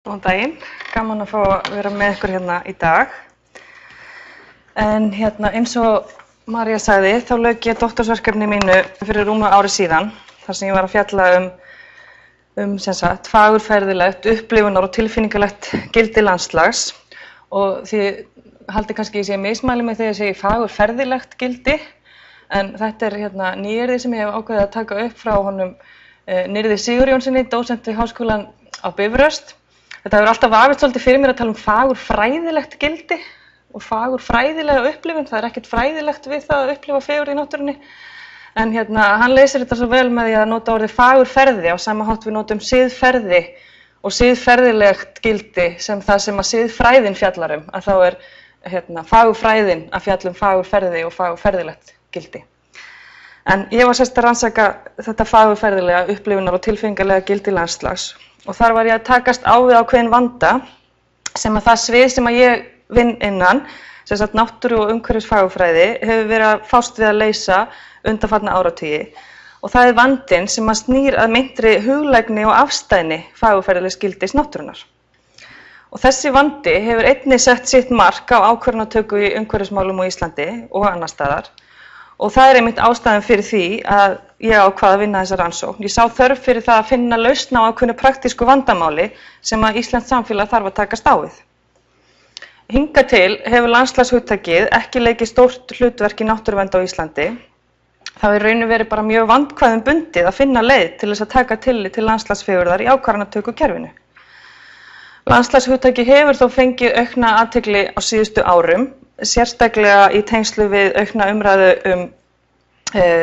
Góðan daginn, gaman að fá að vera með ykkur hérna í dag. En eins og María sagði, þá lauk ég doktorsverkefni mínu fyrir rúmu ári síðan, þar sem ég var að fjalla um fagurfræðilegt, upplifunar og tilfinningalegt gildi landslags. Og þið haldið kannski ég sé mismæli með þegar ég segi fagurfræðilegt gildi, en þetta nýyrði sem ég hef ákveðið að taka upp frá honum Nyrði Sigurjónsssyni, dósent við Háskólann á Bifröst. Þetta hefur alltaf vafist svolítið fyrir mér að tala um fagurfræðilegt gildi og fagurfræðilega upplifun. Það ekkert fræðilegt við það að upplifa fegurð í náttúrunni. En hann leysir þetta svo vel með því að nota orðið fagurferði á sama hátt við notum siðferði og siðferðilegt gildi sem það sem að siðfræðin fjallar um. Að þá fagurfræðin að fjalla um fagurferði og fagurferðilegt gildi. En ég var að rannsaka þetta fagurferðilega, upplifunar og tilfinningalega gildi landslags. Og þar var ég að takast á við ákveðin vanda sem að það svið sem að ég vinn innan, sem sagt náttúru- og umhverfisfagurfræði, hefur verið að fást við að leysa undanfarna áratugi. Og það vandinn sem að snýr að meintri huglægni og afstæðni fagurfræðilegs gildis náttúrunnar. Og þessi vandi hefur einnig sett sitt mark á ákvörðunartöku í umhverfismálum á Íslandi og annars staðar. Og það einmitt ástæðan fyrir því að ég ákvað að vinna þessa rannsókn. Ég sá þörf fyrir það að finna lausn á ákveðnu praktísku vandamáli sem að íslenskt samfélag þarf að takast á við. Hingað til hefur landslagshugtakið ekki leikið stórt hlutverk í náttúruvernd á Íslandi. Það hefur raun og verið bara mjög vandkvæðum bundið að finna leið til þess að taka tillit til landslagsfegurðar í ákvarðanatökukerfinu. Landslagshugtakið hefur þó fengið aukna athygli á síðustu árum, sérstaklega í tengslu við aukna umræðu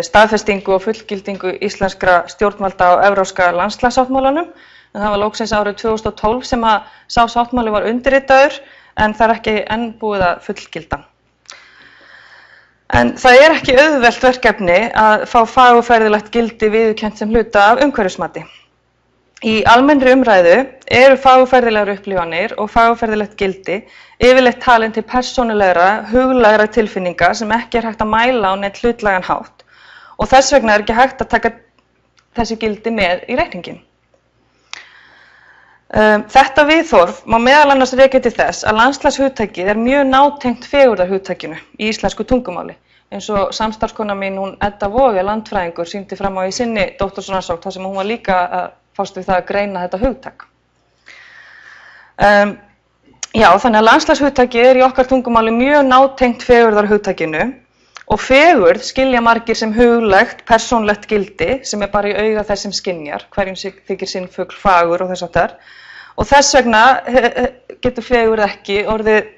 staðfestingu og fullgildingu íslenskra stjórnvalda á evrópska landslagsáttmálanum. En það var loksins árið 2012 sem að sá sáttmáli var undirritaður, en það ekki enn búið að fullgilda. En það ekki auðvelt verkefni að fá fagurfræðilegt gildi viðurkennt sem hluta af umhverfismati. Í almennri umræðu eru fagurfræðilegar upplifanir og fagurfræðilegt gildi yfirleitt talin til persónulegra, huglægra tilfinninga sem ekki hægt að mæla á neitt hlutlægan hátt og þess vegna ekki hægt að taka þessi gildi með í reikninginn. Þetta viðhorf má meðal annars rekja til þess að landslagshugtakið mjög nátengt fegurðarhugtakinu í íslensku tungumáli. Eins og samstarfskona mín, hún Edda Vogel, landfræðingur, sýndi fram á í sinni doktorsrannsókn þar sem hún var líka að fást við það að greina þetta hugtak. Þannig að landslagshugtakið í okkar tungumáli mjög nátengt fegurðarhugtakinu og fegurð skilja margir sem huglægt, persónlegt gildi sem bara í auga þess sem skynjar, hverjum þykir sinn fugl fagur og þess aftar. Og þess vegna getur fegurð ekki orðið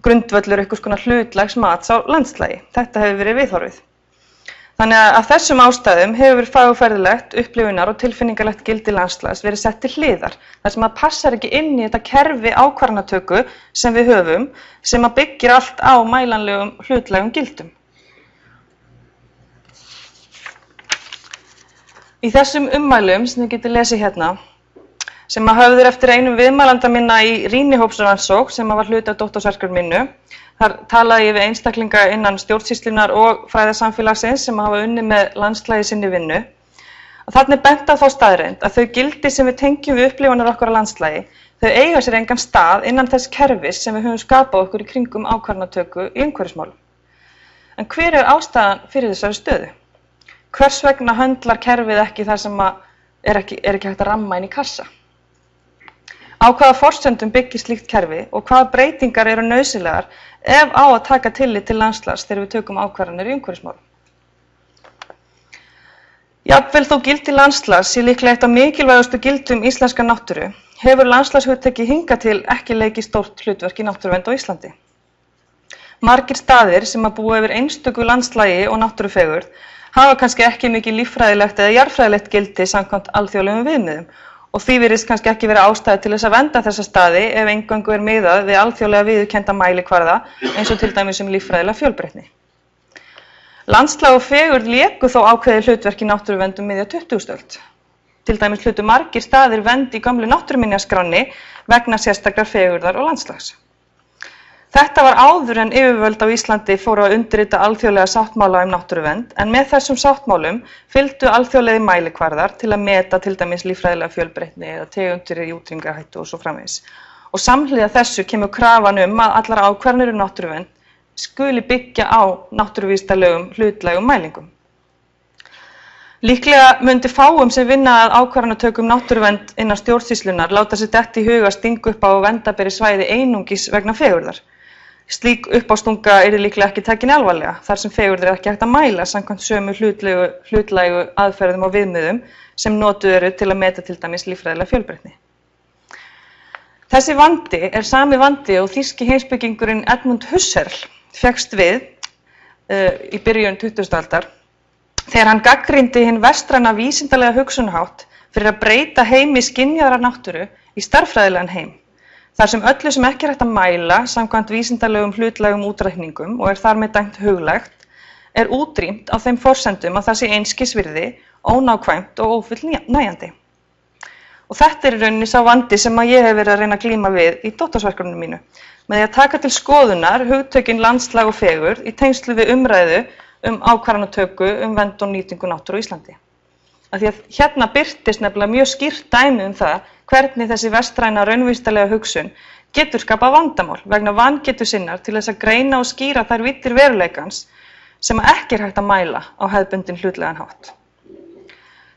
grundvöllur einhvers konar hlutlægs mats á landslagi. Þetta hefur verið viðhorfið. Þannig að af þessum ástæðum hefur fagurfræðilegt, upplifunar og tilfinningalegt gildi landslags verið sett til hliðar, þar sem það passar ekki inn í þetta kerfi ákvarðanatöku sem við höfum, sem að byggir allt á mælanlegum hlutlægum gildum. Í þessum ummælum sem þið getið lesið hérna, sem að höfður eftir einum viðmælanda minna í rýnihópsrannsókn sem að var hluti af doktorsverkefni mínu. Þar talaði ég við einstaklinga innan stjórnsýslunnar og fræðasamfélagsins sem hafa unnið með landslagi sinni vinnu. Þarna bent á þá staðreynd að þau gildi sem við tengjum við upplifanir okkar á landslagi, þau eiga sér engan stað innan þess kerfis sem við höfum skapað okkur í kringum ákvarðanatöku í umhverfismálum. En hver ástæðan fyrir þessari stöðu? Hvers vegna höndlar kerfið ekki það sem ekki hægt að ramma inn í kassa? Á hvaða forsendum byggir slíkt kerfi og hvaða breytingar eru nauðsynlegar ef á að taka tillit til landslags þegar við tökum ákvarðanir í umhverfismálum. Jafnvel þó gildi landslags sé líklega eitt af mikilvægustu gildum íslenskrar náttúru, hefur landslagshugtakið hingað til ekki leikið stórt hlutverk í náttúruvernd á Íslandi. Margir staðir sem að búa yfir einstöku landslagi og náttúrufegurð hafa kannski ekki mikið líffræðilegt eða jarðfræðilegt gildi samkvæmt alþjóðlegum viðmiðum. Og því virðist kannski ekki vera ástæða til þess að vernda þessa staði ef eingöngu miðað við alþjóðlega viðurkennda mælikvarða eins og til dæmis líffræðilega fjölbreytni. Landslag og fegurð léku þó ákveðið hlutverk í náttúruvernd miðja 20. öld. Til dæmis hlutu margir staðir vernd í gömlu náttúruminjaskránni vegna sérstakrar fegurðar og landslags. Þetta var áður en yfirvöld á Íslandi fóru að undirrita alþjóðlega sáttmála náttúruvernd, en með þessum sáttmálum fylgdu alþjóðlegir mælikvarðar til að meta til dæmis líffræðilega fjölbreytni eða tegundir í útrýmingarhættu og svo framvegis. Og samhliða þessu kemur krafan að allar ákvarðanir náttúruvernd skuli byggja á náttúruvísindalegum hlutlægum mælingum. Líklega myndi fáum sem vinna að ákvarðanatökum náttúruvernd innan stjórnsýslunnar láta sér detta í hug að stinga upp á vernda beri svæði einungis vegna fegurðar. Slík uppástunga yrði líklega ekki tekin alvarlega, þar sem fegurð ekki hægt að mæla samkvæmt sömu hlutlægu aðferðum og viðmiðum sem notuð eru til að meta til dæmis líffræðilega fjölbreytni. Þessi vandi sami vandi og þýski heimspekingurinn Edmund Husserl fékkst við í byrjun 20. aldar þegar hann gagnrýndi hinn vestræna vísindalega hugsunarhátt fyrir að breyta heimi skynjaðrar náttúru í stærðfræðilegan heim. Þar sem öllu sem ekki hægt að mæla samkvæmt vísindalegum hlutlægum útreikningum og þar með dæmt huglægt útrýmt á þeim forsendum að það sé einskis virði, ónákvæmt og ófullnægjandi. Og þetta í rauninni sá vandi sem ég hef verið að reyna að glíma við í dóttorsverkefninu mínu, með því að taka til skoðunar hugtökin landslag og fegurð í tengslu við umræðu ákvarðanatöku vernd og nýtingu náttúru á Íslandi. Af því að hérna birtist nefnilega mjög skýrt dæmi það hvernig þessi vestræna raunvísindalega hugsun getur skapað vandamál vegna vangetu sinnar til þess að greina og skýra þær vittir veruleikans sem ekki hægt að mæla á hefðbundinn hlutlægan hátt.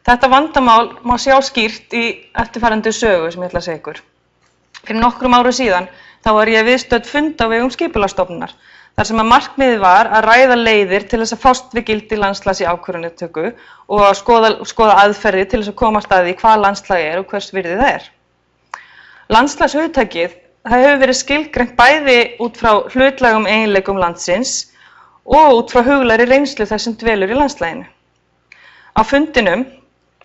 Þetta vandamál má sjá skýrt í eftirfarandi sögu sem ég ætla að segja ykkur. Fyrir nokkrum árum síðan þá var ég viðstödd fund á vegum Skipulagsstofnunar þar sem að markmiðið var að ræða leiðir til þess að fást við gildi landslags í ákvörðunartöku og að skoða aðferðir til þess að komast að því hvað landslag og hvers virði það Landslagshugtakið hefur verið skilgreint bæði út frá hlutlægum eiginleikum landsins og út frá huglægri reynslu þess sem dvelur í landslaginu. Á fundinum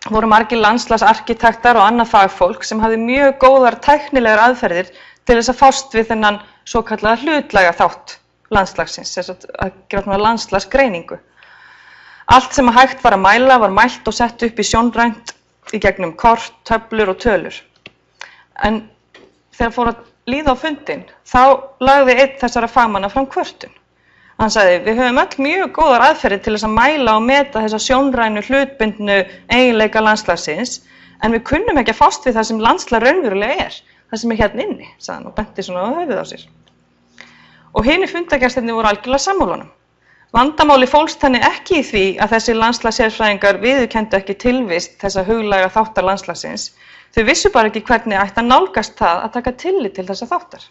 voru margir landslagsarkitektar og annað fagfólk sem hafði mjög góðar tæknilegar aðferðir til þess að fást við þennan svokallaða hlutlæga þátt landslagsins, þess að gera svona landslagsgreiningu. Allt sem hægt var að mæla var mælt og sett upp í sjónrænt í gegnum kort, töflur og tölur. En þegar fór að líða á fundinn, þá lagði einn þessara fagmanna fram kvörtun. Hann sagði, við höfum öll mjög góðar aðferðir til þess að mæla og meta þessa sjónrænu hlutbundnu eiginleika landslagsins, en við kunnum ekki að fást við það sem landslag raunverulega það sem hérna inni, sagði hann og benti svona á höfuð á sér. Og hinir fundargestirnir voru algjörlega sammála honum. Vandamáli fólst þannig ekki í því að þessi landslagssérfræðingar viðurkenndu ekki tilvist þessa huglæga þáttar landslagsins. Þau vissu bara ekki hvernig ætti að nálgast það að taka tillit til þessa þáttar.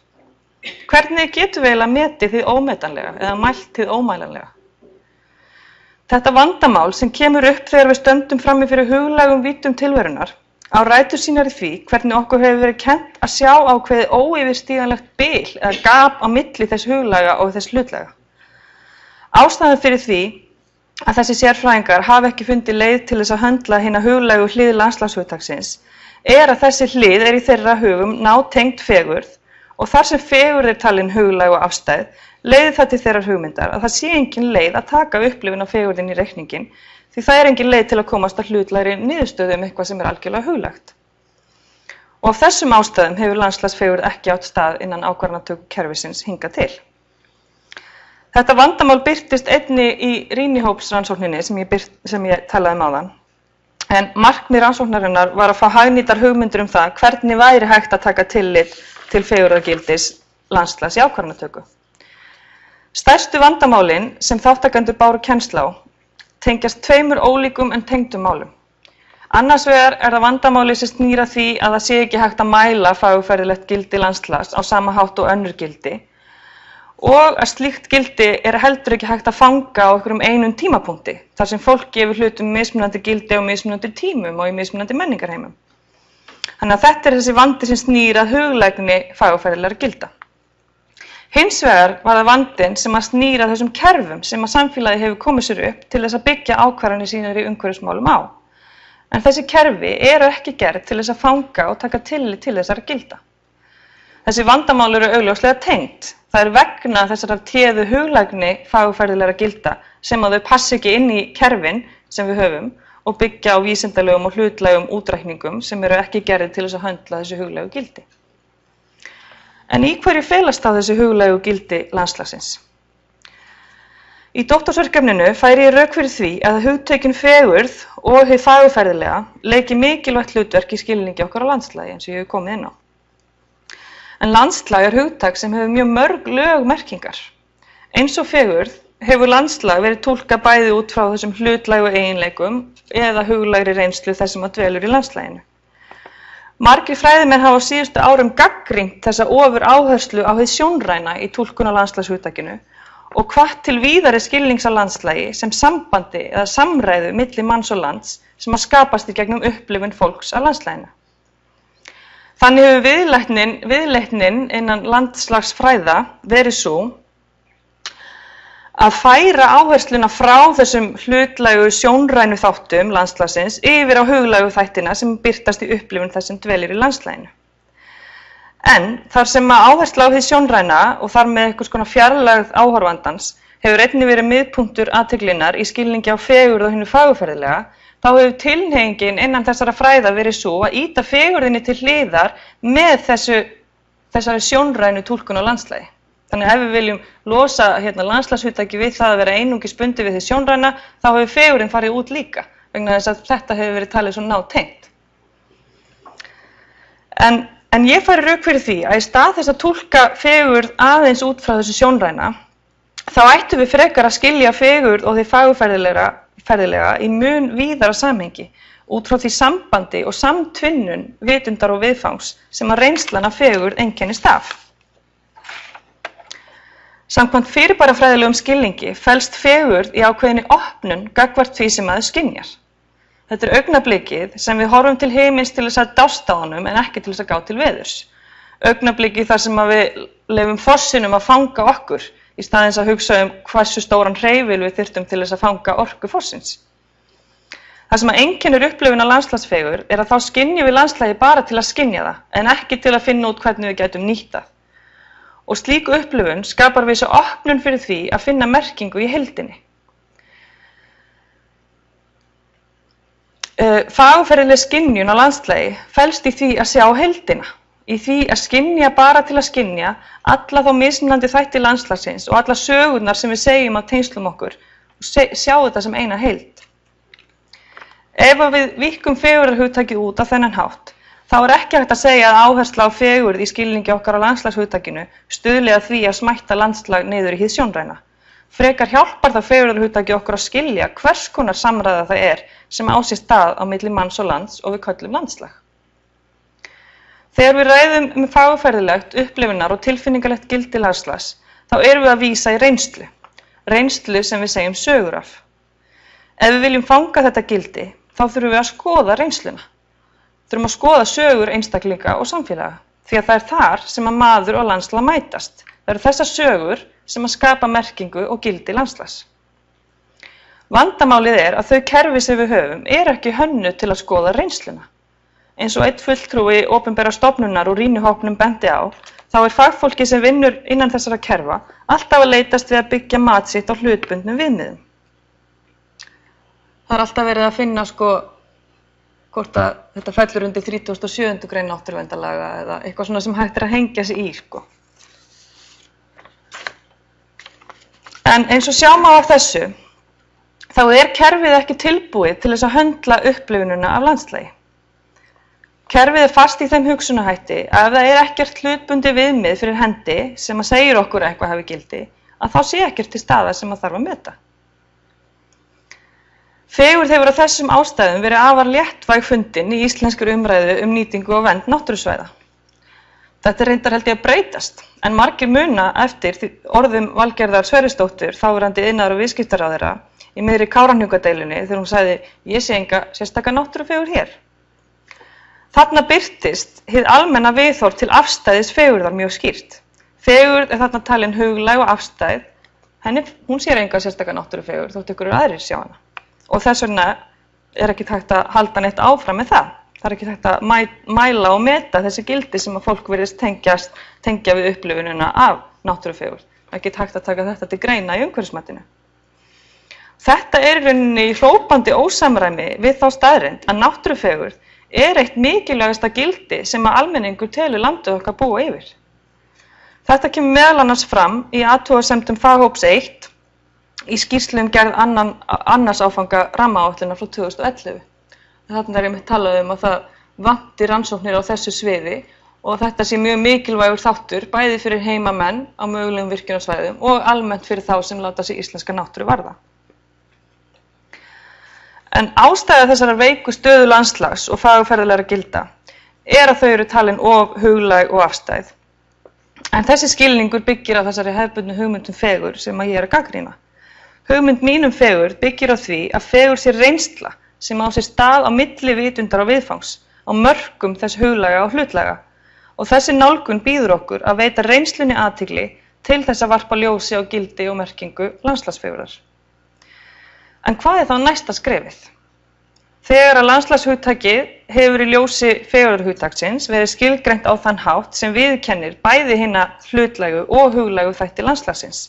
Hvernig getum við eiginlega metið hið ómetanlega eða mælt hið ómælanlega? Þetta vandamál sem kemur upp þegar við stöndum frammi fyrir huglægum víddum tilverunar á rætur sínar í því hvernig okkur hefur verið kennt að sjá ákveðið óyfirstíganlegt bil eða gap á milli þess huglæga og þess hlutlæga. Ástæðan fyrir því að þessi sérfræðingar hafa ekki fundið leið til þess að höndla hina huglægu hlið landslagshugtaksins að þessi hlið í þeirra hugum nátengt fegurð og þar sem fegurð talin huglæg og afstæð leiðir það til þeirrar hugmyndar að það sé engin leið að taka upplifun af fegurðin í reikninginn því það engin leið til að komast að hlutlægri niðurstöðu eitthvað sem algjörlega huglægt. Og af þessum ástæðum hefur landslagsfegurð ekki átt stað innan ákvarðanatöku kerfisins hingað til. Þetta vandamál birtist einnig í rýnihópsrannsókninni sem ég talaði áðan. En markmið rannsóknarinnar var að fá hagnýtar hugmyndir það hvernig væri hægt að taka tillit til fegurðargildis landslags í ákvarðanatöku. Stærstu vandamálin sem þátttakendur báru kennsl á tengjast tveimur ólíkum en tengdum málum. Annars vegar það vandamáli sem snýr að því að það sé ekki hægt að mæla fagurfræðilegt gildi landslags á sama hátt og önnur gildi og að slíkt gildi heldur ekki hægt að fanga á einhverjum einum tímapunkti þar sem fólk gefur hlutum mismunandi gildi á mismunandi tímum og í mismunandi menningarheimum. Þannig að þetta þessi vandi sem snýr að huglægni fagurfræðilegra gilda. Hins vegar var það vandinn sem að snýra þessum kerfum sem að samfélagi hefur komið sér upp til þess að byggja ákvarðanir sínar í umhverfismálum á. En þessi kerfi ekki gerð til þess að fanga og taka tillit til þessara gilda. Þessi vandamál augljóslega tengd. Það vegna þessara téðu huglægni fagurfræðilegra gilda sem að þau passi ekki inn í kerfin sem við höfum og byggja á vísindalegum og hlutlægum útreikningum sem ekki gerðir til þess að höndla þessi huglegu gildi. En í hverju felast þá þessi huglægu gildi landslagsins? Í doktorsverkefninu færi ég rök fyrir því að hugtökin fegurð og hið fagurfræðilega leiki mikilvægt hlutverk í skilningi okkar á landslagi eins og ég hef komið inn á. En landslag hugtak sem hefur mjög mörg lögmerkingar. Eins og fegurð hefur landslag verið túlkað bæði út frá þessum hlutlægu eiginleikum eða huglægri reynslu þess sem dvelur í landslaginu. Margir fræðimenn hafa á síðustu árum gagnrýnt þessa ofur áherslu á hið sjónræna í túlkun á landslagshugtakinu og hvatt til víðari skilnings á landslagi sem sambandi eða samræðu milli manns og lands sem að skapast í gegnum upplifun fólks á landslaginu. Þannig hefur viðleitnin innan landslagsfræða verið svo að færa áhersluna frá þessum hlutlægu sjónrænu þáttum landslagsins yfir á huglægu þættina sem birtast í upplifun þess sem dvelur í landslaginu. En þar sem að áhersla á hið sjónræna og þar með einhvers konar fjarlægð áhorfandans hefur einnig verið miðpunktur athyglinnar í skilningi á fegurð og hinu fagurfræðilega, þá hefur tilhneigingin innan þessara fræða verið svo að ýta fegurðinni til hliðar með þessari sjónrænu túlkun á landslagi. Þannig að ef við viljum losa landslagshugtakið við það að vera einungis bundið við hið sjónræna, þá hefur fegurðin farið út líka, vegna þess að þetta hefur verið talið svo nátengt. En ég færi rök fyrir því að í stað þess að túlka fegurð aðeins út frá þessu sjónræna, þá ættum við frekar að skilja fegurð og því fagurfræðilega í mun víðara samhengi, út frá því sambandi og samtvinnun vitundar og viðfangs sem að reynslan af fegurð einkennist af. Samkvæmt fyrirbærafræðilegum skilningi felst fegurð í ákveðinni opnun gagnvart því sem maður skynjar. Þetta augnablikið sem við horfum til himins til þess að dást á honum en ekki til þess að gá til veðurs. Augnablikið þar sem við leyfum fossinum að fanga okkur í staðins að hugsa hversu stóran hreyfil við þyrftum til þess að fanga orku fossins. Það sem að einkennir upplifun á landslagsfegurð að þá skynjum við landslagi bara til að skynja það en ekki til að finna út hvernig við gætum nýtt það. Og slík upplifun skapar við svo opnun fyrir því að finna merkingu í heildinni. Fagurfræðileg skynjun á landslagi felst í því að sjá heildina, í því að skynja bara til að skynja alla þá mismunandi þætti landslagsins og alla sögurnar sem við segjum af tengslum okkur og sjá þetta sem eina heild. Ef við víkkum fegurðarhugtakið út á þennan hátt, þá ekki hægt að segja að áhersla á fegurð í skilningi okkar á landslagshugtakinu stuðli að því að smætta landslag niður í hið sjónræna. Frekar hjálpar það fegurðarhugtakið okkur að skilja hvers konar samræða það sem á sér stað á milli manns og lands og við köllum landslag. Þegar við ræðum fagurfræðilegt, upplifunar og tilfinningalegt gildi landslags, þá erum við að vísa í reynslu sem við segjum sögur af. Ef við viljum fanga þetta gildi, þá þurfum við að skoða reynsluna. Þurfum að skoða sögur einstaklinga og samfélaga, því að það þar sem að maður og landslag mætast. Það eru þessar sögur sem að skapa merkingu og gildi landslags. Vandamálið að þau kerfi sem við höfum ekki hönnuð til að skoða reynsluna. Eins og einn fulltrúi opinberrar stofnunar úr rýnihópnum benti á, þá fagfólki sem vinnur innan þessara kerfa alltaf að leitast við að byggja mat sitt á hlutbundnum viðmiðum. Það alltaf verið að finna hvort að þetta fellur undir 37. grein náttúruverndarlaga eða eitthvað svona sem hægt að hengja sig í. En eins og sjá má af þessu, þá kerfið ekki tilbúið til þess að höndla upplifununa af landslagi. Kerfið fast í þeim hugsunarhætti að ef það ekkert hlutbundið viðmið fyrir hendi sem að segir okkur að eitthvað hafi gildi, að þá sé ekkert til staðar sem að þarf að meta. Fegurð hefur á þessum ástæðum verið afar léttvæg fundin í íslenskri umræðu nýtingu og vernd náttúrusvæða. Þetta reyndar held ég að breytast, en margir muna eftir orðum Valgerðar Sverrisdóttur, þáverandi iðnaðar- og viðskiptaráðherra, í miðri Kárahnjúkadeilunni þegar hún sagði: "Ég sé enga sérstaka náttúrufegurð hér." Þarna birtist hið almenna viðhorf til afstæðis fegurðar mjög skýrt. Fegurð þarna talin huglæg og afstæð, hún sér enga sérstaka náttúrufegurð þótt ykkur aðrir sjá hana. Og þess vegna ekki hægt að halda neitt áfram með það. Það ekki hægt að mæla og meta þessi gildi sem að fólk virðist tengja við upplifununa af náttúrufegurð. Ekki hægt að taka þetta til greina í umhverfismatinu. Þetta í rauninni í hrópandi ósamræmi við þá staðreynd að náttúrufegurð eitt mikilvægasta gildi sem að almenningur telur landið okkar búa yfir. Þetta kemur meðal annars fram í athugasemdum faghóps 1 í skýrslu gerð annars áfanga rammaáætlunar frá 2011. Þarna einmitt talað að það vanti rannsóknir á þessu sviði og þetta sé mjög mikilvægur þáttur bæði fyrir heimamenn á mögulegum virkjunarsvæðum og almennt fyrir þá sem láta sig íslenska náttúru varða. En ástæða þessarar veiku stöðu landslags og fagurfræðilegra gilda að þau eru talin of huglæg og afstæð. En þessi skilningur byggir á þessari hefðbundnu hugmynd fegur sem ég að gagnrýna. Hugmynd mín fegur byggir á því að fegur sé reynsla sem á sér stað á milli vitundar og viðfangs, á mörkum þess huglæga og hlutlæga. Og þessi nálgun býður okkur að veita reynslunni athygli til þess að varpa ljósi á gildi og merkingu landslagsfegurðar. En hvað þá næsta skrefið? Þegar að landslagshugtakið hefur í ljósi fegurðarhugtaksins verið skilgreint á þann hátt sem viðurkennir bæði hina hlutlægu og huglægu þætti landslagsins.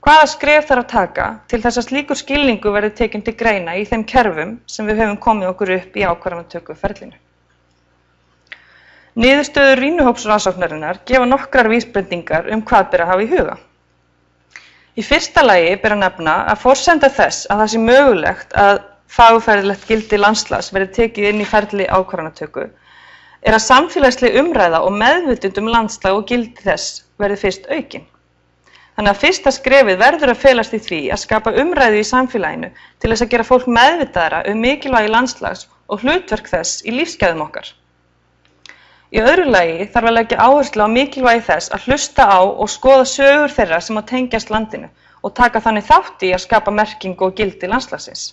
Hvaða skref þarf að taka til þess að slíkur skilningur verði tekinn til greina í þeim kerfum sem við höfum komið okkur upp í ákvarðanatökuferlinu? Niðurstöður rýnuhópsrannsóknarinnar gefa nokkrar vísbendingar hvað ber að hafa í huga. Í fyrsta lagi ber að nefna að forsenda þess að það sé mögulegt að fagurfræðilegt gildi landslags verði tekið inn í ferli ákvarðanatöku að samfélagsleg umræða og meðvitund landslag og gildi þess verði fyrst aukin. Þannig að fyrsta skrefið verður að felast í því að skapa umræðu í samfélaginu til þess að gera fólk meðvitaðra mikilvægi landslags og hlutverk þess í lífsgæðum okkar. Í öðru lagi þarf að leggja áherslu á mikilvægi þess að hlusta á og skoða sögur þeirra sem að tengjast landinu og taka þannig þátt í að skapa merkingu og gildi landslagsins.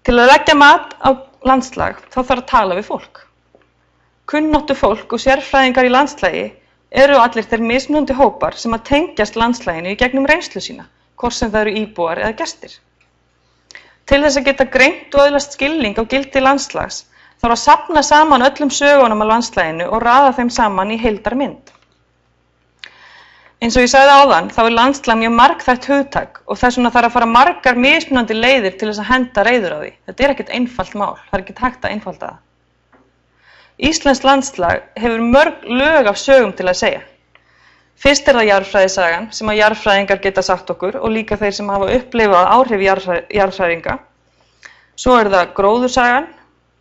Til að leggja mat á landslag þá þarf að tala við fólk. Kunnáttu fólk og sérfræðingar í landslagi eru allir þeir mismunandi hópar sem að tengjast landslaginu í gegnum reynslu sína, hvort sem það eru íbúar eða gestir. Til þess að geta greint og öðlast skilning á gildi landslags þarf að safna saman öllum sögunum af landslaginu og raða þeim saman í heildarmynd. Eins og ég sagði áðan, þá landslag mjög margþætt hugtak og þess vegna þarf að fara margar mismunandi leiðir til þess að henda reiður á því. Þetta ekkert einfalt mál, það ekkert hægt að einfalda það. Íslenskt landslag hefur mörg lög af sögum til að segja. Fyrst það jarðfræðisagan sem að jarðfræðingar geta sagt okkur og líka þeir sem hafa upplifað áhrif jarðfræðinga. Svo það gróðursagan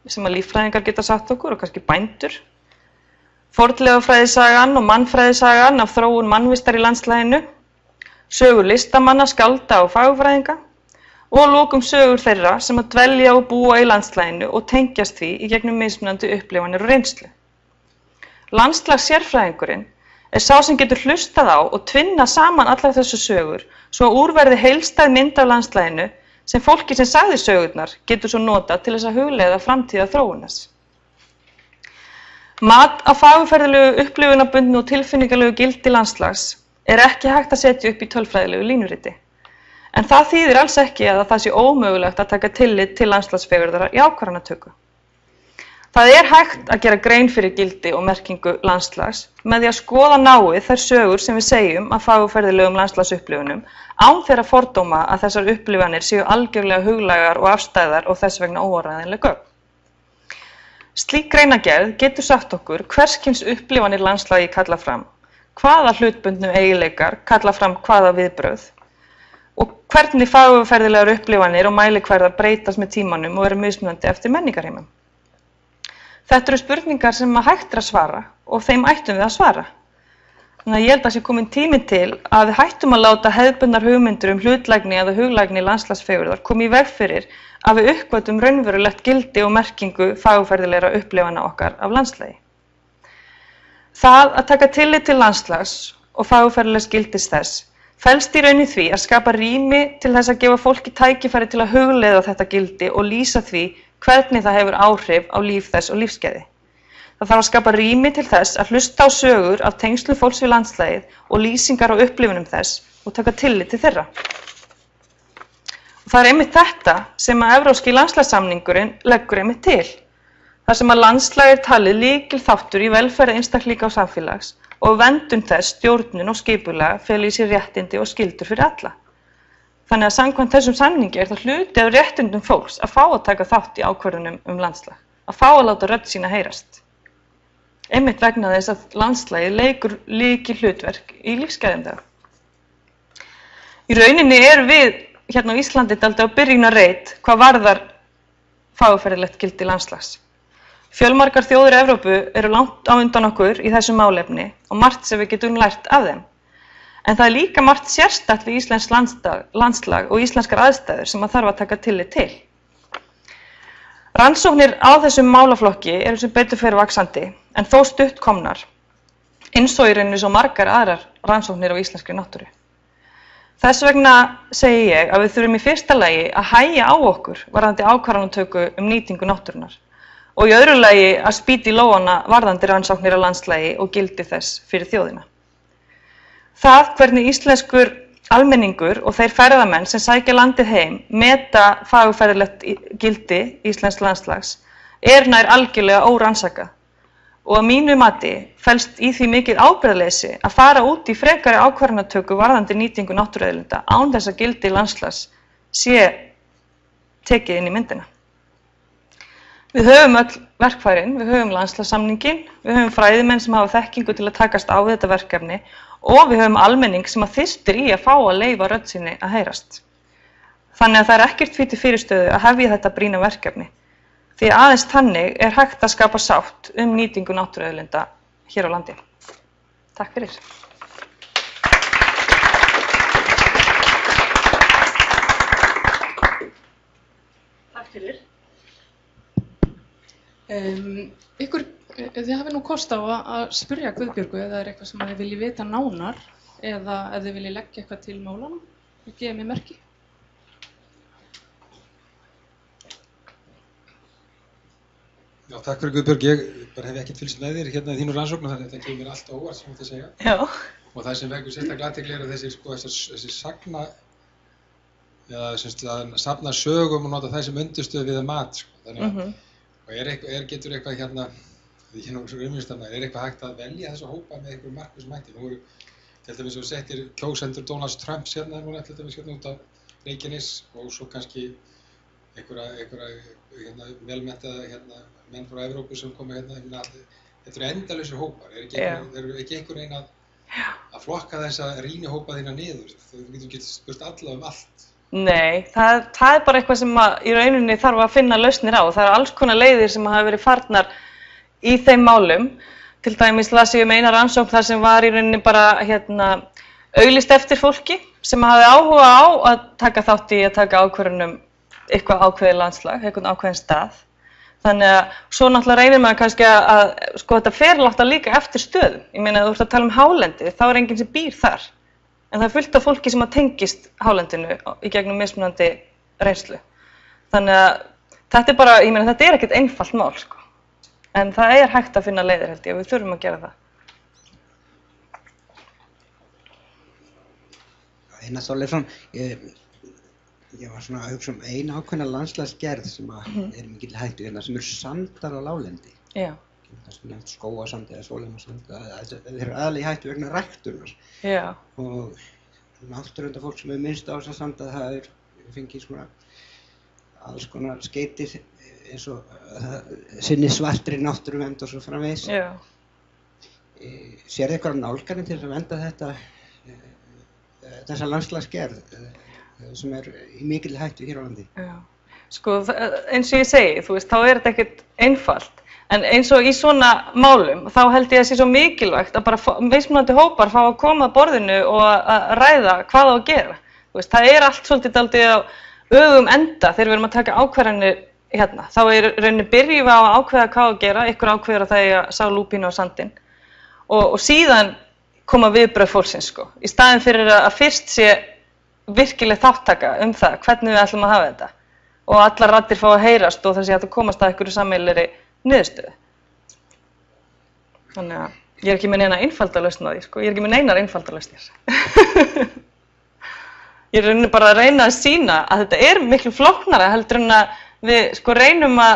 sem að líffræðingar geta sagt okkur og kannski bændur. Fornleifafræðisagan og mannfræðisagan af þróun mannvistar í landslaginu. Sögur listamanna, skálda og fagurfræðinga. Og lokum sögur þeirra sem að dvelja og búa í landslaginu og tengjast því í gegnum mismunandi upplifanir og reynslu. Landslagssérfræðingurinn sá sem getur hlustað á og tvinna saman allar þessu sögur svo að úr verði heildstæð mynd af landslaginu sem fólki sem sagði sögurnar getur svo nota til þess að hugleiða framtíða þróunas. Mat á fagurfræðilegu upplifunarbundnu og tilfinningalegu gildi landslags ekki hægt að setja upp í tölfræðilegu línuriti. En það þýðir alls ekki að það sé ómögulegt að taka tillit til landslagsfegurðar í ákvarðanatöku. Það hægt að gera grein fyrir gildi og merkingu landslags með því að skoða náið þær sögur sem við segjum af fagurfræðilegum landslagsupplifunum án þeirra fordóma að þessar upplifanir séu algjörlega huglægar og afstæðar og þess vegna óáreiðanleg gögn. Slík greinargerð getur sagt okkur hvers kyns upplifanir landslagi kalla fram, hvaða hlutbundnu eiginleikar kalla fram hvaða viðbrögð og hvernig fagurfræðilegar upplifanir og mælikvarðar breytast með tímanum og eru mismunandi eftir menningarheimum. Þetta eru spurningar sem hægt að svara og þeim ættum við að svara. Þannig að ég held að sé komin tími til að við hættum að láta hefðbundnar hugmyndir hlutlægni eða huglægni landslagsfegurðar koma í veg fyrir að við uppgötvum raunverulegt gildi og merkingu fagurfræðilegra upplifana okkar af landslagi. Það að taka tillit til landslags og fagurfræðilegs gildis þess felst í raun í því að skapa rými til þess að gefa fólki tækifæri til að hugleiða þetta gildi og lýsa því hvernig það hefur áhrif á líf þess og lífsgæði. Það þarf að skapa rými til þess að hlusta á sögur af tengslum fólks við landslagið og lýsingar á upplifunum þess og taka tillit til þeirra. Og það einmitt þetta sem að Evrópski landslagssamningurinn leggur einmitt til. Þar sem að landslag talið lykilþáttur í velferð einstaklinga og samfélags og verndun þess, stjórnun og skipulag feli í sér réttindi og skyldur fyrir alla. Þannig að samkvæmt þessum samningi það hluti af réttindum fólks að fá að taka þátt í ákvörðunum landslag, að fá að láta rödd sína heyrast. einmitt vegna þess að landslagið leikur lykilhlutverk í lífsgæðum þeirra. Í rauninni erum við hérna á Íslandi dálítið á byrjunarreit hvað varðar fagurfræðilegt gildi landslags. Fjölmargar þjóðir í Evrópu eru langt á undan okkur í þessu málefni og margt sem við getum lært af þeim. En það er líka margt sérstakt við íslenskt landslag og íslenskar aðstæður sem þarf að taka tillit til. Rannsóknir á þessum málaflokki eru sem betur fer vaxandi, en þó stutt komnar, eins og í rauninni svo margar aðrar rannsóknir á íslenskri náttúru. Þess vegna segi ég að við þurfum í fyrsta lagi að hægja á okkur varðandi ákvarðanatöku nýtingu náttúrunnar og í öðru lagi að spýta í lófana varðandi rannsóknir á landslagi og gildi þess fyrir þjóðina. Það hvernig íslenskur almenningur og þeir ferðamenn sem sækja landið heim meta fagurfræðilegt gildi íslensks landslags er nær algjörlega órannsakað og að mínu mati felst í því mikið ábyrgðarleysi að fara út í frekari ákvarðanatöku varðandi nýtingu náttúruauðlinda án þess að gildi landslags sé tekið inn í myndina. Við höfum öll verkfærin, við höfum landslagssamninginn, við höfum fræðimenn sem hafa þekkingu til að takast á við þetta verkefni og við höfum almenning sem að þyrstir í að fá að leyfa rödd sinni að heyrast. Þannig að það er ekkert því til fyrirstöðu að hefja þetta brýna verkefni, því aðeins þannig er hægt að skapa sátt nýtingu náttúruauðlinda hér á landi. Takk fyrir. Takk fyrir. Þið hafið nú kost á að spyrja Guðbjörgu eða er eitthvað sem þið viljið vita nánar eða ef þið viljið leggja eitthvað til málanum, þið gefið mér merki. Já, takk fyrir Guðbjörg, ég bara hef ekkert fylgst með þér hérna í þínu rannsókn þannig að það kemur mér allt á óvart sem þú segja. Já. Og það sem vekur sérstaklega athygli eru þessi sagna eða að safna sögum og nota það sem undirstöð við mat sko. Þannig að og getur eitthvað hérna því hérna svo umvinnstafnæður, eitthvað hægt að velja þessa hópa með einhverjum markvissum hætti. Nú eru til dæmis og settir kjósendur Donalds Trumps hérna núna til dæmis hérna út á Reykjanes og svo kannski einhverja velmenntaða hérna menn frá Evrópu sem koma hérna. Þetta eru endalausir hópar. Eru ekki einhvern að flokka þessa rýnihópa þína niður? Þú getur spurt alla allt. Nei, það er bara eitthvað sem í rauninni þarf að finna lausnir á. Það eru alls konar leiðir sem hafa verið farnar í þeim málum. Til dæmis las ég eina rannsókn þar sem var í rauninni bara auglýst eftir fólki sem hafði áhuga á að taka þátt í að taka ákvörðun eitthvað ákveðið landslag, eitthvað ákveðin stað. Þannig að svo náttúrulega reynir maður kannski að sko þetta fer náttúrulega líka eftir stöðum. Ég meina þú ert að tala hálendið, þá er enginn sem býr þar. En það er fullt af fólki sem að tengist hálendinu í gegnum mismunandi reynslu. Þannig að þetta er bara, ég meina þetta er ekkert einfalt mál sko. En það er hægt að finna leiðir held ég og við þurfum að gera það. Einar Þorleifsson, ég var svona að hugsa eina ákveðna landslagsgerð sem er mikil hættu hérna sem sandar á láglendi. Já. Það sem nefnt skógasand eða sólimasand, þeir eru aðallega í hættu vegna ræktunar. Já. Og náttúruverndarfólk sem minnst á þessa sanda, það fengið svona alls konar skeytir eins og sinni svartri náttúruvernd og svo framvegis. Já. Sérðu eitthvað nálganir til að vernda þessa landslagsgerð sem er í mikil hættu hér á landi? Já. Sko eins og ég segi, þú veist, þá er þetta ekkert einfalt. En eins og í svona málum, þá held ég að sé svo mikilvægt að bara mismunandi hópar fá að koma að borðinu og að ræða hvað á að gera. Þú veist, það er allt svolítið dálítið á enda þegar við erum að taka ákvarðanir hérna. Þá rauninni byrjum við á að ákveða hvað á að gera, ykkur ákveður að það er að sá lúpínu á sandinn. Og síðan koma viðbrögð fólksins sko. Í staðinn fyrir að fyrst sé virkileg þáttaka það, hvernig við ætlum að hafa þetta. Og allar raddir fá að heyrast og það sé hægt að komast að einhverju sameiginlegri niðurstöðu. Þannig að ég er ekki með neina einfaldalausn á því, sko. Ég er ekki með neinar einfaldalausnir. Ég er rauninni bara að reyna að sýna að þetta er miklu flóknara heldur en að við sko reynum að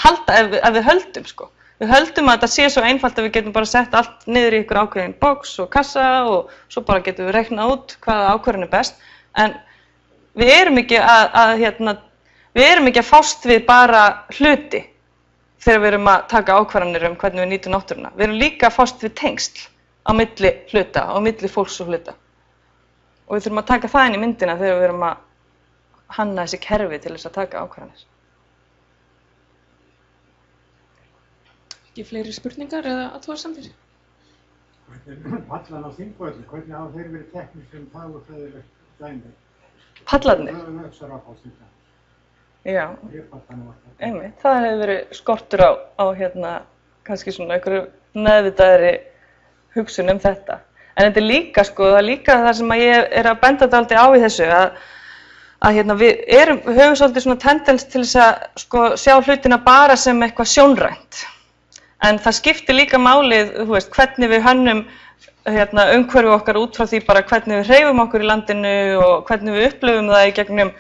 halda ef við höldum, sko. Við höldum að þetta sé svo einfalt að við getum bara sett allt niður í ykkur ákveðin box og kassa og svo bara getum við reiknað út hvaða ákvörðun er best. En við erum ekki að fást við bara hluti. þegar við erum að taka ákvarðanir hvernig við nýtum náttúruna. Við erum líka að fást við tengsl á milli hluta, á milli fólks og hluta. Og við þurfum að taka það inn í myndina þegar við erum að hanna þessi kerfi til þess að taka ákvarðanir. Ekki fleiri spurningar eða athugasemdir? Pallan á Þingvöllum, hvernig hafa þeir verið teknir sem fagurfræðilegt dæmi? Pallarnir? Já, einmitt. Það hefur verið skortur á kannski svona einhverju meðvitaðri hugsun þetta. En þetta er líka, það er líka það sem ég er að benda dálítið á í þessu, að við höfum svolítið svona tendens til þess að sjá hlutina bara sem eitthvað sjónrænt. En það skiptir líka málið, hvernig við hönnum umhverfi okkar út frá því bara hvernig við hreyfum okkur í landinu og hvernig við upplifum það í gegnum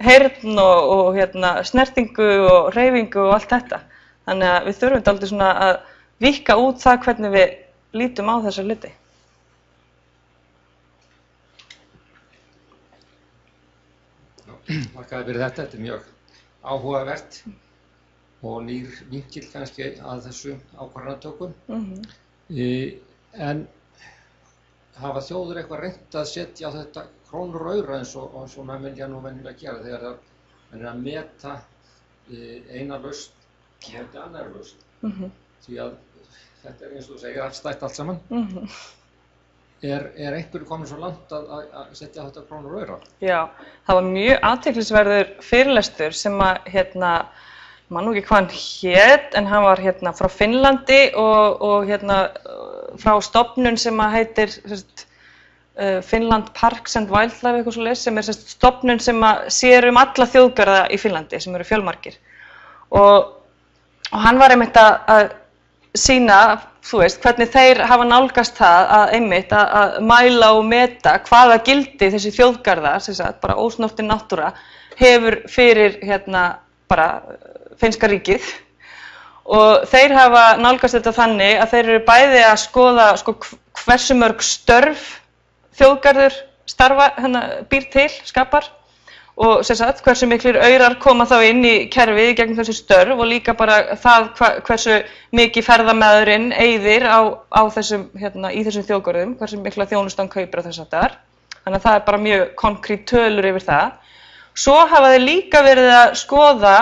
heyrn og snertingu og hreyfingu og allt þetta. Þannig að við þurfum dálítið svona að víkka út það hvernig við lítum á þessa hluti. Þakkaði fyrir þetta er mjög áhugavert. Og nýr vinkil kannski að þessu ákvarðanatökum. En hafa þjóðir eitthvað reynt að setja á þetta krónur og aura eins og menn vilja nú venjulega gera þegar það er að meta eina lausn og þetta annar lausn. Því að þetta er eins og þú segir afstætt allt saman. Er einhverju komin svo langt að setja á þetta krónur og aura? Já, það var mjög athyglisverður fyrirlestur sem að man nú ekki hvað hann hét, en hann var frá Finnlandi og frá stofnun sem heitir Finland Parks and Wildlife eitthvað svoleiðis, sem er stofnun sem sér alla þjóðgarða í Finnlandi sem eru fjölmargir. Og hann var einmitt að sýna, hvernig þeir hafa nálgast það að mæla og meta hvaða gildi þessi þjóðgarðar, bara ósnortin náttúra, hefur fyrir bara Finnska ríkið. Og þeir hafa nálgast þetta þannig að þeir eru bæði að skoða hversu mörg störf þjóðgarður býr til, skapar, og hversu miklir aurar koma þá inn í kerfið í gegnum þessi störf og líka bara það hversu mikið ferðamaðurinn eyðir í þessum þjóðgarðum, hversu mikla þjónustu hann kaupir á þess aftar. Þannig að það er bara mjög konkrét tölur yfir það. Svo hafa þeir líka verið að skoða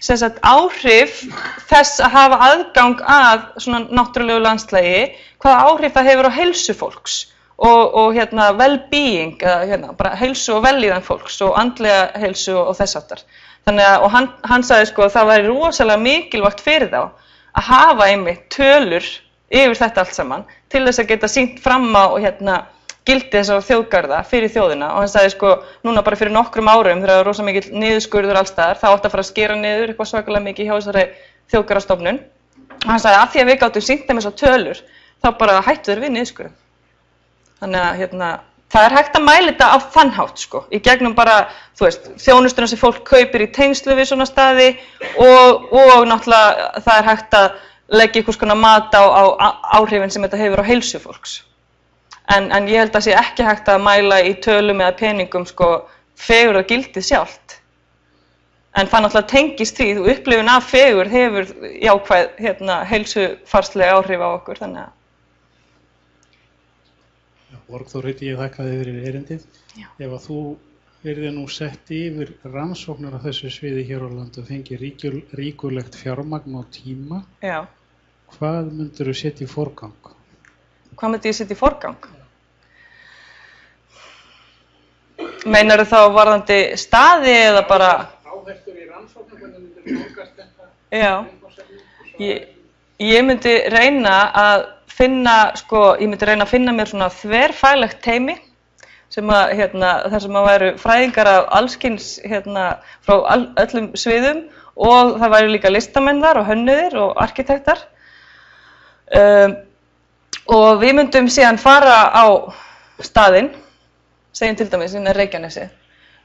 áhrif þess að hafa aðgang að svona náttúrulegu landslagi, hvaða áhrif það hefur á heilsu fólks og well-being, bara heilsu og vellíðan fólks og andlega heilsu og þess aftar. Þannig að, og hann sagði að það væri rosalega mikilvægt fyrir þá að hafa einmitt tölur yfir þetta allt saman til þess að geta sýnt fram á gildi þessara þjóðgarða fyrir þjóðina. Og hann sagði núna bara fyrir nokkrum árum þegar það var rosa mikill niðurskurður alls staðar, þá átti að fara að skera niður eitthvað svakalega mikið hjá þessari þjóðgarðastofnun. Og hann sagði að því að við gátum sýnt þeim þessar tölur, þá bara hættu þeir við niðurskurð. Þannig að það er hægt að mæla þetta á þann hátt í gegnum bara, þjónustuna sem fólk kaupir í tengslu við svona staði og náttúrulega það er hægt að leggja einhvers konar mat á áhrifin sem þetta hefur á heilsu fólks. En ég held að sé ekki hægt að mæla í tölum eða peningum fegurðargildið sjálft. En það náttúrulega tengist því, upplifun af fegurð hefur jákvæð heilsufarslega áhrif á okkur, þannig að. Borgþór heiti ég, þakka þér fyrir erindið. Ef að þú yrði nú sett yfir rannsóknar á þessu sviði hér á landi og fengi ríkulegt fjármagn og tíma, hvað myndirðu setja í forgang? Hvað myndi ég setja í forgang? Meinarðu þá varðandi staði eða bara? Áherslur í rannsóknar, hvernig myndirðu nálgast þetta? Já, ég myndi reyna að finna mér svona þverfaglegt teymi sem þar sem væru fræðingar af allskyns frá öllum sviðum og það væru líka listamenn þar og hönnuðir og arkitektar. Og við myndum síðan fara á staðinn, segjum til dæmis innan Reykjanesi.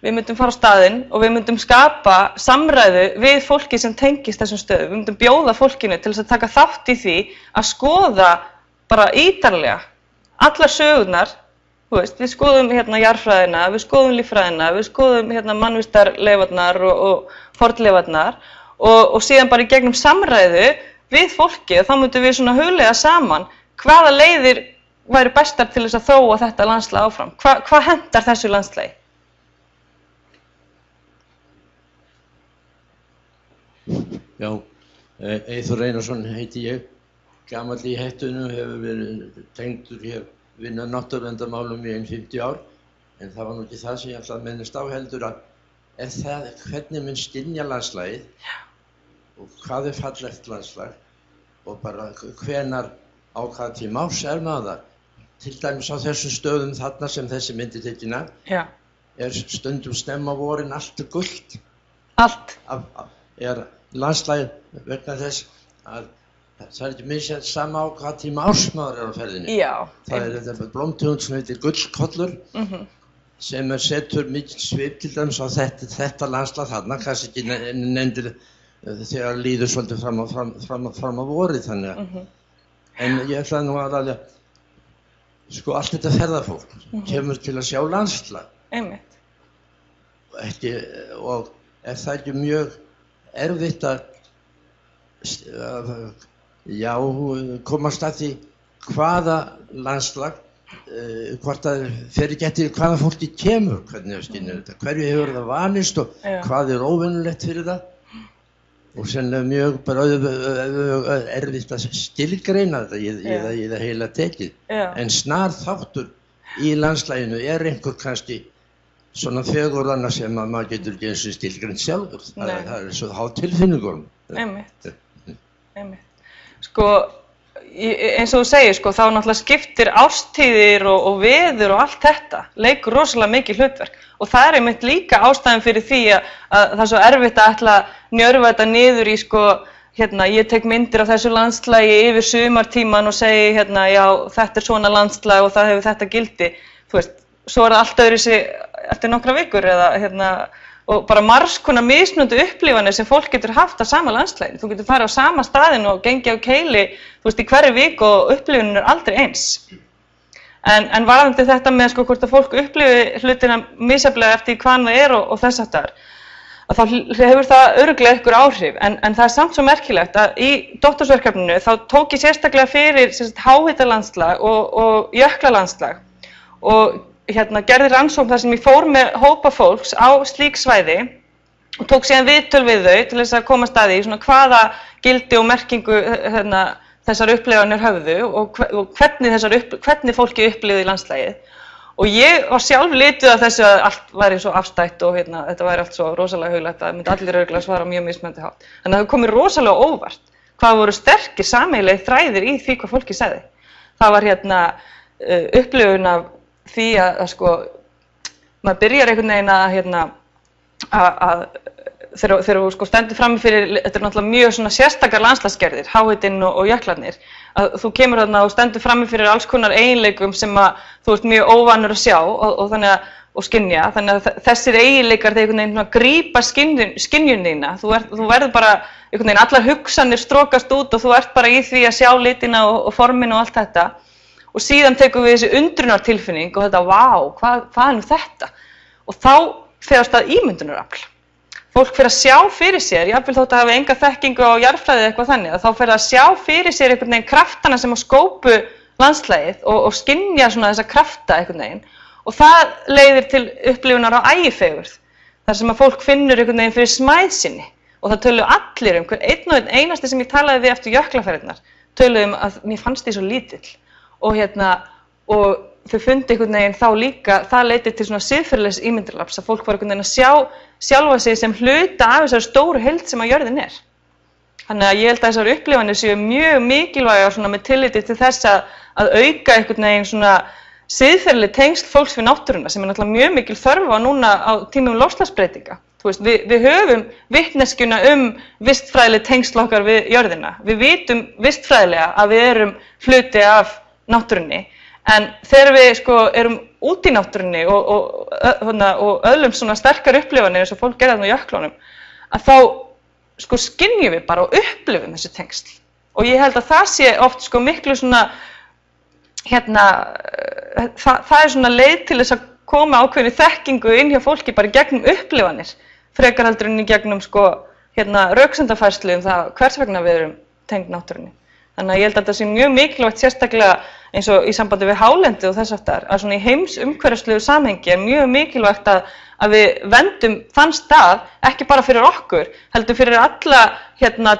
Við myndum fara á staðinn og við myndum skapa samræðu við fólki sem tengist þessum stöðum. Við myndum bjóða fólkinu til þess að taka þátt í því að skoða bara ítarlega allar sögurnar. Við skoðum jarðfræðina, við skoðum líffræðina, við skoðum mannvistarleifarnar og fornleifarnar og síðan bara í gegnum samræðu við fólki, þá myndum við svona hugleiða saman hvaða leiðir væru bestar til þess að þróa þetta landslag áfram. Hvað hentar þessu landslagi? Já, Eyþór Einarsson heiti ég. Gamall í hettunum, hefur verið tengdur hér vinna náttúruverndarmálum í 50 ár. En það var nú ekki það sem ég ætlaði að minnast á heldur að hvernig mun skynja landslagið og hvað fallegt landslag og bara hvenar á hvaða tíma árs maður það. Til dæmis á þessum stöðum þarna sem þessi myndi tekin af stundum snemma vorin allt gult. Allt? Landslagið vegna þess að það ekki misjætt sama á hvaða tíma árs maður á ferðinni. Já. Það þetta blómtegund sem heitir gullkollur sem setur mikil svip til dæmis á þetta landslag þarna, kannski ekki nefndir þegar líður svolítið fram á vorið þannig að. En ég ætlaði nú að sko allt þetta ferðafólk kemur til að sjá landslag. Einmitt. Og það ekki mjög erfitt að komast að því hvaða landslag, hvort að fer ekki eftir hvaða fólki kemur, hvernig það skynjar þetta, hverju hefur það vanist og hvað óvenjulegt fyrir það. Og sennilega mjög bara erfitt að skilgreina þetta í það heila tekið. En snar þáttur í landslaginu einhver kannski svona fegurðana sem maður getur ekki eins og skilgreint sjálfur. Það svo háð tilfinningunum. Einmitt. Sko, eins og þú segir, sko, þá náttúrulega skiptir árstíðir og veður og allt þetta leikur rosalega mikið hlutverk. Og það einmitt líka ástæðan fyrir því að það er svo erfitt að ætla að njörfa þetta niður í sko, ég tek myndir af þessu landslagi yfir sumartíman og segi, já, þetta svona landslag og það hefur þetta gildi. Þú veist, svo það allt öðruvísi eftir nokkra vikur og bara margs konar mismunandi upplifanir sem fólk getur haft af sama landslaginu. Þú getur farið á sama staðinn og gengið á keili, þú veist, í hverju viku og upplifunin aldrei eins. En varðandi þetta með sko hvort að fólk upplifi hlutina misjafnlega eftir hvaðan það og þess aftar, að þá hefur það örugglega einhver áhrif. En það samt svo merkilegt að í doktorsverkefninu þá tók ég sérstaklega fyrir háhitalandslag og jöklalandslag og gerði rannsókn þar sem ég fór með hópa fólks á slík svæði og tók síðan viðtöl við þau til þess að komast að því svona hvaða gildi og merkingu þessar upplifanir höfðu og hvernig fólki upplifði landslagið. Og ég var sjálf lituð af þessu að allt væri svo afstætt og þetta væri allt svo rosalega huglægt að myndi allir örugglega svara mjög mismunandi hátt. Þannig að það komið rosalega óvart hvað voru sterkir sameiginlegir þræðir í því hvað fólki sagði. Það var upplifun af því að sko, maður byrjar einhvern veginn að þegar þú sko stendur frammi fyrir, þetta er náttúrulega mjög svona sérstakar landslagsgerðir, háhitinn og jöklarnir, að þú kemur þarna og stendur frammi fyrir alls konar eiginleikum sem að þú ert mjög óvanur að sjá og skynja, þannig að þessir eiginleikar þeir einhvern veginn grípa skynjun þína, þú verður bara einhvern veginn allar hugsanir strókast út og þú ert bara í því að sjá litina og formin og allt þetta. Og síðan tekum við þessi undrunartilfinning og þetta, vá, hvað er nú þetta? Og þá fer af stað ímyndunarafl. Fólk fer að sjá fyrir sér, jafnvel þótt að hafa enga þekkingu á jarðfræði eða eitthvað þannig, að þá fer að sjá fyrir sér einhvern veginn kraftana sem á skópu landslagið og skynja svona þessa krafta einhvern veginn. Og það leiðir til upplifunar á ægifegurð, þar sem að fólk finnur einhvern veginn fyrir smæð sinni. Og það töluðu allir hver einn og einn einasti sem ég talaði við eftir jöklaferðirnar, töluðu að mér fannst því svo lítill. Og þau fundi einhvern veginn þá líka, það leiddi til svona siðferðilegs ímyndarafls að fólk var einhvern veginn að sjá sjálfa sig sem hluta af þessari stóru heild sem að jörðin er. Þannig að ég held að þessar upplifanir séu mjög mikilvægar svona með tilliti til þess að auka einhvern veginn svona siðferðileg tengsl fólks við náttúruna sem er náttúrulega mjög mikil þörf á núna á tímum loftslagsbreytinga. Þú veist, við höfum vitneskjuna vistfræðileg tengsl okkar við jörðina. Við vitum vistfræðilega að við erum hluti af náttúrunni, en þegar við sko erum út í náttúrunni og öðlum svona sterkar upplifanir eins og fólk gerði þarna á jöklunum, að þá sko skynjum við bara og upplifum þessi tengsl. Og ég held að það sé oft sko miklu svona, það er svona leið til þess að koma ákveðinni þekkingu inn hjá fólki bara í gegnum upplifanir, frekar heldur en í gegnum sko röksemdafærslu það hvers vegna við erum tengd náttúrunni. Þannig að ég held að þetta sé mjög mikilvægt sérstaklega eins og í sambandi við hálendi og þess aftar, að svona í heimsumhverfislegu samhengi mjög mikilvægt að við vendum þann stað, ekki bara fyrir okkur, heldur fyrir alla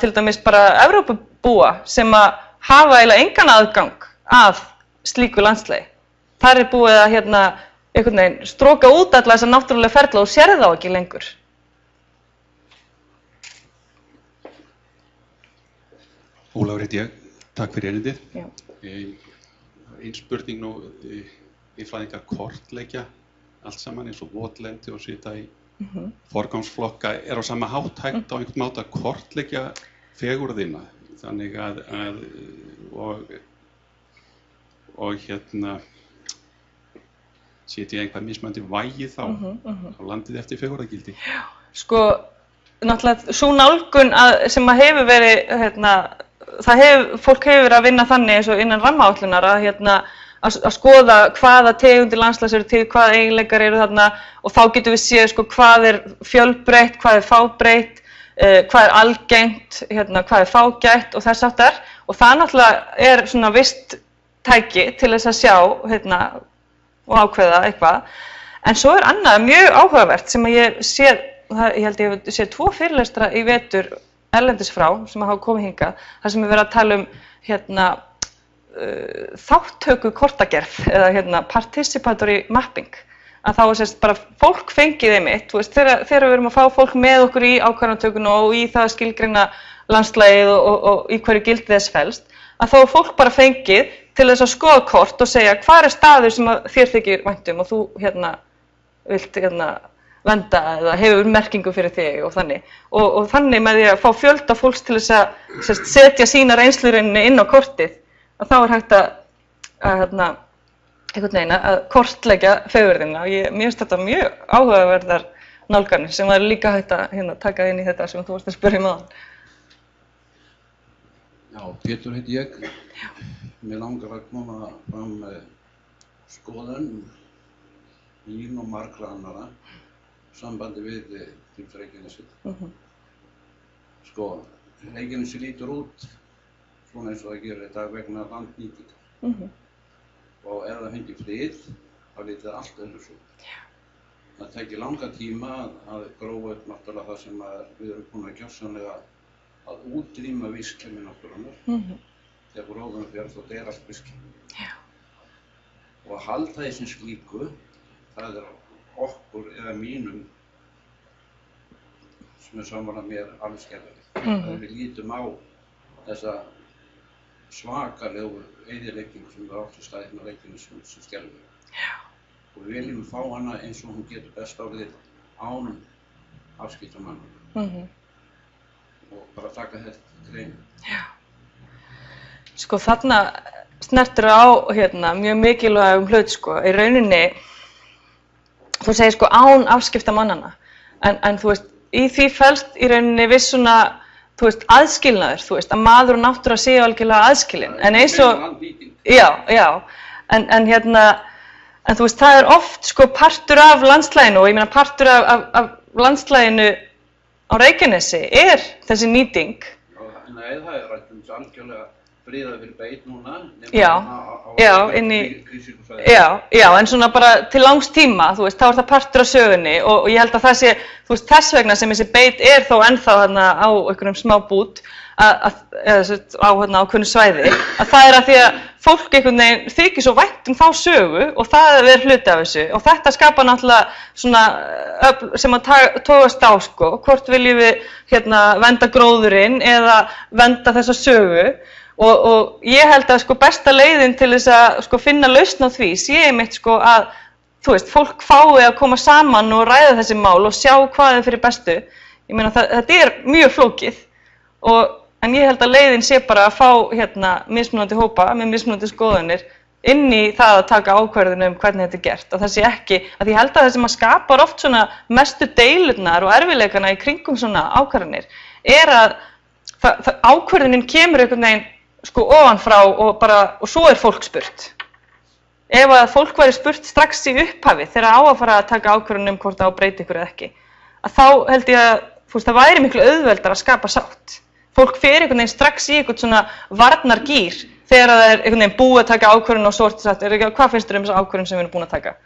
til dæmis bara Evrópubúa sem að hafa eiginlega engan aðgang að slíku landslagi. Þar búið að einhvern veginn stroka út alla þessa náttúrulega ferla og sér þá ekki lengur. Ólafur heiti ég, takk fyrir erindið. Ein spurning nú, líffræðingar kortleggja allt saman eins og votlendi og sita í forgangsflokka. Á sama hátt hægt á einhvern máta að kortleggja fegurðina, þannig að setja einhvað mismunandi vægi þá á landið eftir fegurðargildi? Sko, náttúrulega sú nálgun sem að hefur verið, fólk hefur verið að vinna þannig eins og innan rammaáætlunar að skoða hvaða tegundir landslags eru til, hvaða eiginleikar eru þarna og þá getum við séð sko hvað fjölbreytt, hvað fábreytt, hvað algengt, hvað fágætt og þess aftar og það náttúrulega svona visst tæki til þess að sjá og ákveða eitthvað. En svo annað mjög áhugavert sem að ég sé, ég held ég hef séð 2 fyrirlestra í vetur erlendis frá sem hafa komið hingað, þar sem verið að tala þáttöku kortagerð eða participatory mapping. Að þá sérst bara fólk fengið einmitt, þegar við erum að fá fólk með okkur í ákvarðanatökuna og í það að skilgreina landslagið og í hverju gildi þess felst, að þá fólk bara fengið til þess að skoða kort og segja hvað staður sem þér þykir vænt og þú vilt venda eða hefur merkingu fyrir þig og þannig. Og þannig með því að fá fjölda fólks til þess að setja sína reynslurinni inn á kortið, að þá hægt að kortleggja fegurðina. Mér finnst þetta mjög áhugaverðar nálganir sem er líka hægt að taka inn í þetta sem þú varst að spyrja áðan. Já, Pétur heiti ég. Mér langar að koma fram skoðun mín og margra annara sambandi við Reykjanesið. Sko, Reykjanesið lítur út svona eins og það gerir í dag vegna landnýtingar. Og ef það fengi frið, þá lítur allt öðru svo. Það tekir langa tíma að grófa upp náttúrulega það sem við erum búin að gjörsamlega að útrýma visskemi náttúrunnar. Þegar gróðunum fer þá er allt visskemi. Og að halda því sem slíku, það okkur eða mínum sem sammála mér alveg skelfilegt. Þegar við lítum á þessa svakalegu eyðileggingu sem átt sér stað á Reykjanesinu sem skelfilegt. Og við viljum fá hana eins og hún getur best orðið án afskiptamanna. Og bara taka þetta til greina. Sko þarna snertur á mjög mikilvægum hlut sko. Í rauninni, þú segir sko án afskiptamannanna, en þú veist, í því felst í rauninni viss svona, þú veist, aðskilnaður, að maður og náttúra séu algjörlega aðskilin. En eins og, en þú veist, það oft sko partur af landslæginu og ég meina partur af landslæginu á Reykjanesi þessi nýting. Nei, það rætt algjörlega friðað fyrir beit núna. En svona bara til langs tíma, þú veist, þá það partur af sögunni og ég held að það sé, þú veist, þess vegna sem þessi beit þó ennþá þarna á einhverjum smá bút, á ákveðnu svæði, að það að því að fólk einhvern veginn þykir svo vænt þá sögu og það hluti af þessu og þetta skapar náttúrulega svona sem að togast á sko, hvort viljum við venda gróðurinn eða venda þessa sögu og ég held að sko besta leiðin til þess að sko finna lausn á því sé einmitt sko að þú veist, fólk fái að koma saman og ræða þessi mál og sjá hvað fyrir bestu. Ég meina þetta mjög flókið en ég held að leiðin sé bara að fá mismunandi hópa með mismunandi skoðanir inn í það að taka ákvörðun hvernig þetta gert. Og það sé ekki, að ég held að það sem skapar oft svona mestu deilurnar og erfiðleikana í kringum svona ákvörðunir að ákvörðunin kemur einhvern veginn sko ofanfrá og svo fólk spurt. Ef að fólk væri spurt strax í upphafi þegar á að fara að taka ákvörðun hvort það á að breyta ykkur eða ekki, að þá held ég að það væri miklu auðveldar að skapa sátt. Fólk fer einhvern veginn strax í einhvern svona varnargír þegar það einhvern veginn búið að taka ákvörðun og svo sagt, hvað finnst þér þessa ákvörðun sem við erum búin að taka?